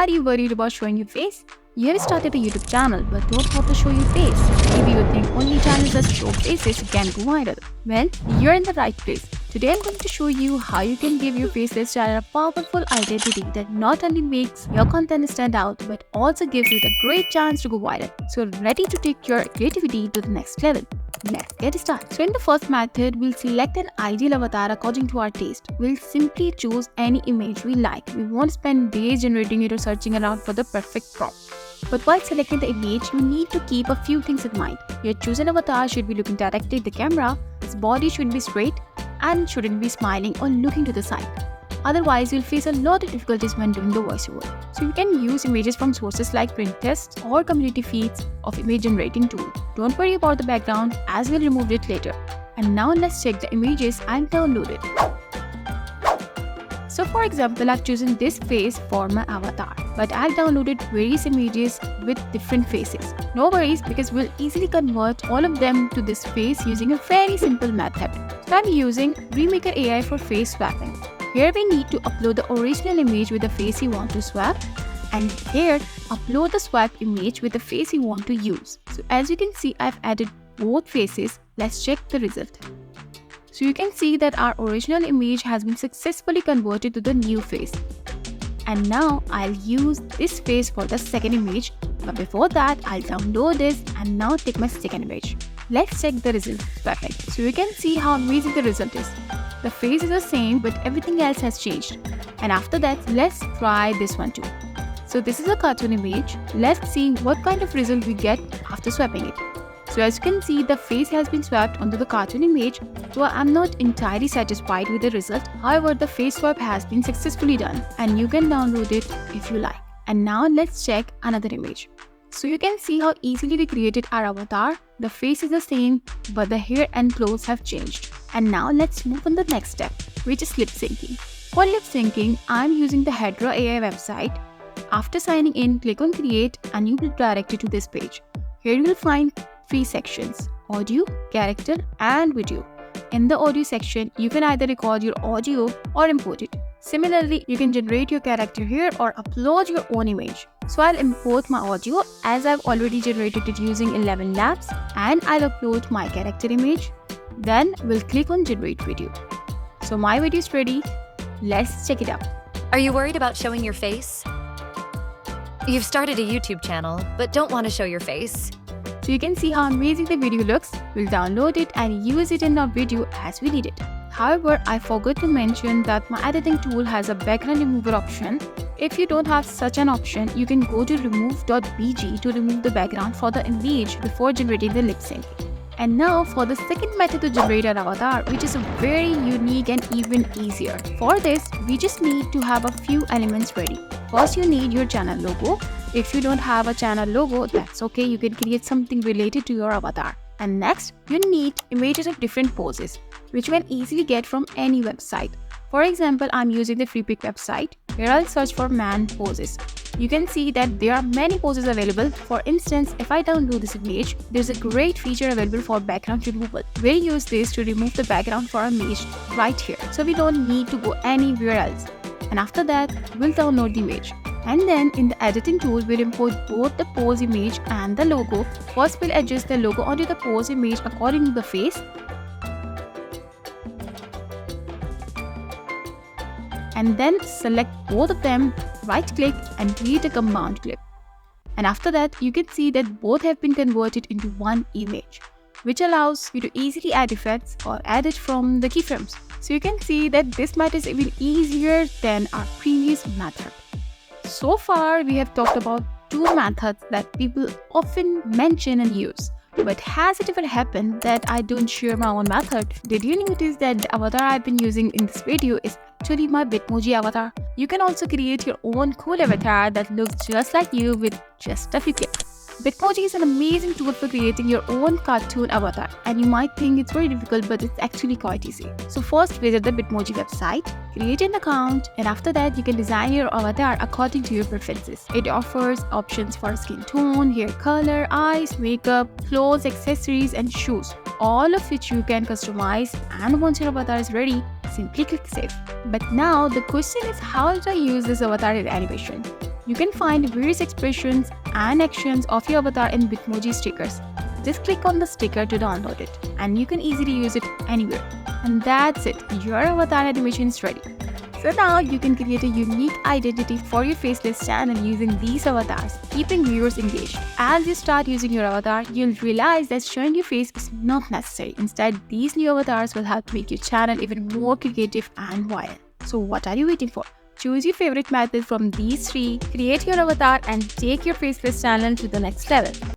Are you worried about showing your face? You have started a YouTube channel but don't want to show your face. Maybe you think only channels that show faces can go viral. Well, you're in the right place. Today I'm going to show you how you can give your faceless channel a powerful identity that not only makes your content stand out but also gives you the great chance to go viral. So ready to take your creativity to the next level. Let's get started. So in the first method, we'll select an ideal avatar according to our taste. We'll simply choose any image we like. We won't spend days generating it or searching around for the perfect prompt. But while selecting the image, you need to keep a few things in mind. Your chosen avatar should be looking directly at the camera, its body should be straight, and shouldn't be smiling or looking to the side. Otherwise, you'll face a lot of difficulties when doing the voiceover. So you can use images from sources like Pinterest or community feeds of image generating tool. Don't worry about the background as we'll remove it later. And now let's check the images I've downloaded. So for example, I've chosen this face for my avatar, but I've downloaded various images with different faces. No worries, because we'll easily convert all of them to this face using a very simple method. So I'm using Remaker AI for face swapping. Here we need to upload the original image with the face you want to swap, and here upload the swap image with the face you want to use. So as you can see, I've added both faces. Let's check the result. So you can see that our original image has been successfully converted to the new face. And now I'll use this face for the second image, but before that I'll download this and now take my second image. Let's check the result swapping. So you can see how amazing the result is. The face is the same but everything else has changed. And after that, let's try this one too. So this is a cartoon image. Let's see what kind of result we get after swapping it. So as you can see, the face has been swapped onto the cartoon image, so I'm not entirely satisfied with the result. However, the face swap has been successfully done and you can download it if you like. And now let's check another image. So you can see how easily we created our avatar. The face is the same, but the hair and clothes have changed. And now let's move on to the next step, which is lip syncing. For lip syncing, I'm using the Hedra AI website. After signing in, click on create and you will be directed to this page. Here you will find 3 sections: audio, character, and video. In the audio section, you can either record your audio or import it. Similarly, you can generate your character here or upload your own image. So I'll import my audio as I've already generated it using 11 Labs, and I'll upload my character image. Then we'll click on generate video. So my video is ready. Let's check it out. Are you worried about showing your face? You've started a YouTube channel but don't want to show your face. So you can see how amazing the video looks. We'll download it and use it in our video as we need it. However, I forgot to mention that my editing tool has a background remover option. If you don't have such an option, you can go to remove.bg to remove the background for the image before generating the lip sync. And now for the second method to generate an avatar, which is very unique and even easier. For this, we just need to have a few elements ready. First, you need your channel logo. If you don't have a channel logo, that's okay, you can create something related to your avatar. And next, you need images of different poses, which you can easily get from any website. For example, I'm using the FreePic website. Here I'll search for man poses. You can see that there are many poses available. For instance, if I download this image, there's a great feature available for background removal. We'll use this to remove the background for our image right here. So we don't need to go anywhere else. And after that, we'll download the image. And then in the editing tool, we'll import both the pose image and the logo. First, we'll adjust the logo onto the pose image according to the face. And then select both of them, right click and create a command clip. And after that, you can see that both have been converted into one image, which allows you to easily add effects or add it from the keyframes. So you can see that this method is even easier than our previous method. So far, we have talked about 2 methods that people often mention and use. But has it ever happened that I don't share my own method? Did you notice that the avatar I've been using in this video is actually my Bitmoji avatar? You can also create your own cool avatar that looks just like you with just a few clicks. Bitmoji is an amazing tool for creating your own cartoon avatar, and you might think it's very difficult, but it's actually quite easy. So first, visit the Bitmoji website, create an account, and after that you can design your avatar according to your preferences. It offers options for skin tone, hair color, eyes, makeup, clothes, accessories, and shoes, all of which you can customize. And once your avatar is ready, simply click save. But now the question is, how do I use this avatar in animation? You can find various expressions and actions of your avatar in Bitmoji stickers. Just click on the sticker to download it, and you can easily use it anywhere. And that's it, your avatar animation is ready. So now you can create a unique identity for your Faceless channel using these avatars, keeping viewers engaged. As you start using your avatar, you'll realize that showing your face is not necessary. Instead, these new avatars will help make your channel even more creative and viral. So what are you waiting for? Choose your favorite method from these three, create your avatar, and take your Faceless channel to the next level.